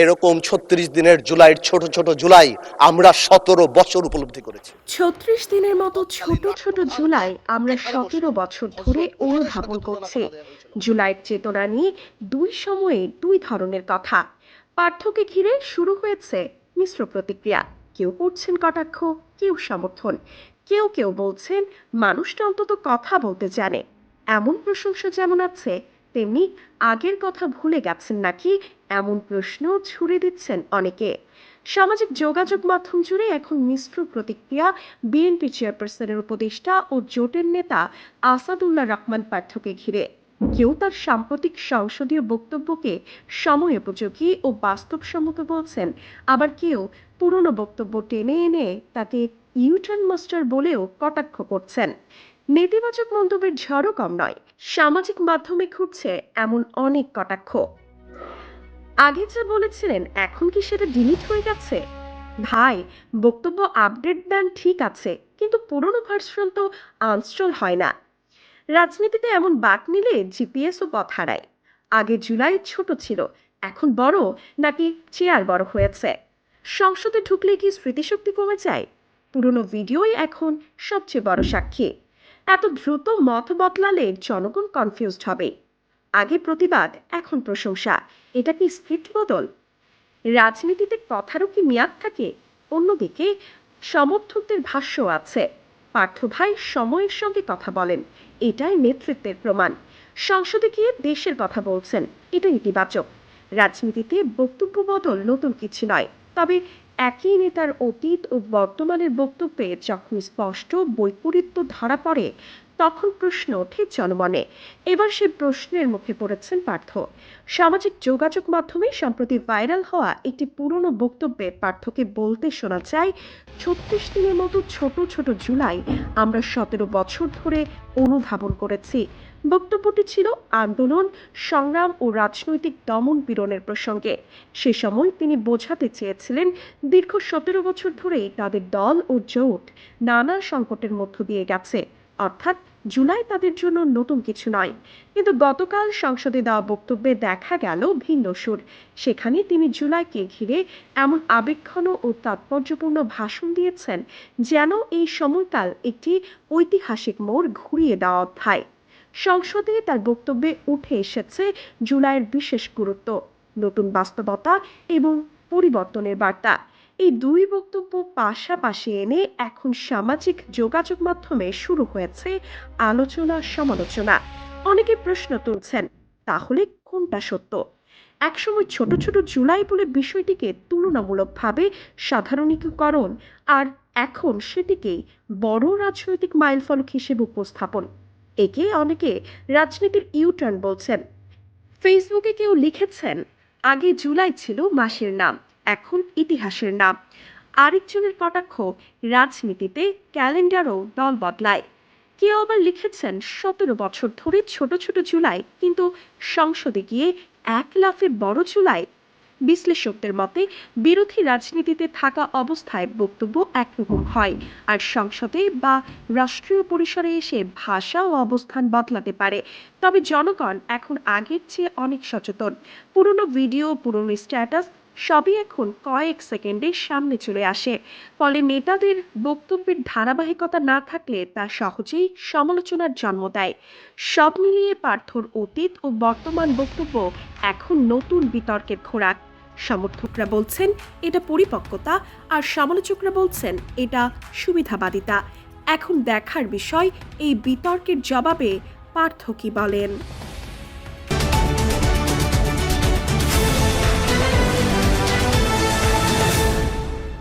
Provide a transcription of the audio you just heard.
এরকম ৩৬ দিনের জুলাইয়ের ছোট ছোট জুলাই আমরা ১৭ বছর উপলব্ধি করেছি। ৩৬ দিনের মতো ছোট ছোট জুলাই আমরা ১৭ বছর ধরে অনুধাবন করছি। জুলাইয়ের চেতনা নিয়ে দুই সময়ে দুই ধরনের কথা। পার্থকে ঘিরে শুরু হয়েছে মিশ্র প্রতিক্রিয়া। কেউ করছেন কটাক্ষ, কেউ সমর্থন, কেউ কেউ বলছেন মানুষটা অন্তত কথা বলতে জানে। এমন প্রশংসা যেমন আছে, তেমনি আগের কথা ভুলে গেছেন নাকি এমন প্রশ্ন ছুড়ে দিচ্ছেন অনেকে। সামাজিক যোগাযোগ মাধ্যম জুড়ে এখন মিশ্র প্রতিক্রিয়া। বিএনপি চেয়ারপারসনের উপদেষ্টা ও জোটের নেতা আসাদুল্লাহ রহমান পার্থকে ঘিরে কেউ তার সাম্প্রতিক সংসদীয় বক্তব্যকে সময়োপযোগী ও বাস্তবসম্মত বলছেন, আবার কেউ পুরনো বক্তব্য টেনে এনে তাকে ইউটার্ন মাস্টার বলেও কটাক্ষ করছেন। নেতিবাচক মন্তব্যের ঝড়ও কম নয়। সামাজিক মাধ্যমে ঘুরছে এমন অনেক কটাক্ষ। আগে যা বলেছিলেন এখন কি সেটা ডিলিট হয়ে গেছে? ভাই, বক্তব্য আপডেট দেন ঠিক আছে, কিন্তু পুরনো ভার্সন তো আনস্টল হয় না। রাজনীতিতে এমন বাঁক নিলে জিপিএসও পথ হারায়। আগে জুলাই ছোট ছিল, এখন বড়, নাকি চেয়ার বড় হয়েছে? সংসদে ঢুকলে কি স্মৃতিশক্তি কমে যায়? পুরনো ভিডিওই এখন সবচেয়ে বড় সাক্ষী। এত দ্রুত মত বদলালে জনগণ কনফিউজড হবে। আগে প্রতিবাদ, এখন প্রশংসা। এটা কি স্ক্রিপ্ট বদল? রাজনীতিতে কথারও কি মেয়াদ থাকে? অন্যদিকে সমর্থকদের ভাষ্য আছে, পার্থ ভাই সময়ের সঙ্গে কথা বলেন, এটাই নেতৃত্বের প্রমাণ। সংসদে গিয়ে দেশের কথা বলছেন, এটা ইতিবাচক। রাজনীতিতে বক্তব্য বদল নতুন কিছু নয়, তবে একই নেতার অতীত ও বর্তমানের বক্তব্যে যখন স্পষ্ট বৈপরীত্য ধরা পড়ে, তখন প্রশ্ন ওঠে জনমনে। এবার সে প্রশ্নের মুখে পড়েছেন পার্থ। সামাজিক যোগাযোগ মাধ্যমে সম্প্রতি ভাইরাল হওয়া একটি পুরনো বক্তব্যে পার্থকে বলতে শোনা যায়, ৩৬ দিনের মতো ছোট ছোট জুলাই আমরা ১৭ বছর ধরে অনুধাবন করেছি। বক্তব্যটি ছিল আন্দোলন, সংগ্রাম ও রাজনৈতিক দমন পীড়নের প্রসঙ্গে। সে সময় তিনি বোঝাতে চেয়েছিলেন দীর্ঘ ১৭ বছর ধরেই তাদের দল ও জোট নানা সংকটের মধ্য দিয়ে গেছে, অর্থাৎ জুলাই তাদের জন্য নতুন কিছু নয়। কিন্তু গতকাল সংসদে দেওয়া বক্তব্যে দেখা গেল ভিন্ন সুর। সেখানে তিনি জুলাইকে ঘিরে এমন আবেগঘন ও তাৎপর্যপূর্ণ ভাষণ দিয়েছেন যেন এই সময়কাল একটি ঐতিহাসিক মোড় ঘুরিয়ে দেওয়া অধ্যায়। সংসদে তার বক্তব্যে উঠে এসেছে জুলাইয়ের বিশেষ গুরুত্ব, নতুন বাস্তবতা এবং পরিবর্তনের বার্তা। এই দুই বক্তব্য পাশাপাশি এনে এখন সামাজিক যোগাযোগ মাধ্যমে শুরু হয়েছে আলোচনা সমালোচনা। অনেকে প্রশ্ন তুলছেন, তাহলে কোনটা সত্য? একসময় ছোট ছোট জুলাই বলে বিষয়টিকে তুলনামূলকভাবে সাধারণীকরণ, আর এখন সেটিকেই বড় রাজনৈতিক মাইলফলক হিসেবে উপস্থাপন। একে অনেকে রাজনীতির ইউটার্ন বলছেন। ফেসবুকে কেউ লিখেছেন, আগে জুলাই ছিল মাসের নাম, এখন ইতিহাসের নাম। আরেকজনের কটাক্ষ, রাজনীতিতে ক্যালেন্ডারও দল বদলায়। কেউ আবার লিখেছেন ১৭ বছর ধরে ছোট ছোট জুলাই, কিন্তু সংসদে গিয়ে এক লাফে বড় জুলাই। বিশ্লেষকদের মতে বিরোধী রাজনীতিতে থাকা অবস্থায় বক্তব্য একরকম হয়, আর সংসদে বা রাষ্ট্রীয় পরিসরে এসে ভাষা ও অবস্থান বদলাতে পারে। তবে জনগণ এখন আগের চেয়ে অনেক সচেতন। পুরনো ভিডিও, পুরনো স্ট্যাটাস সবই এখন কয়েক সেকেন্ডে সামনে চলে আসে। ফলে নেতাদের বক্তব্যের ধারাবাহিকতা না থাকলে তা সহজেই সমালোচনার জন্ম দেয়। সব মিলিয়ে পার্থর অতীত ও বর্তমান বক্তব্য এখন নতুন বিতর্কের খোরাক। সমর্থকরা বলছেন এটা পরিপক্কতা, আর সমালোচকরা বলছেন এটা সুবিধাবাদিতা। এখন দেখার বিষয় এই বিতর্কের জবাবে পার্থ কি বলেন।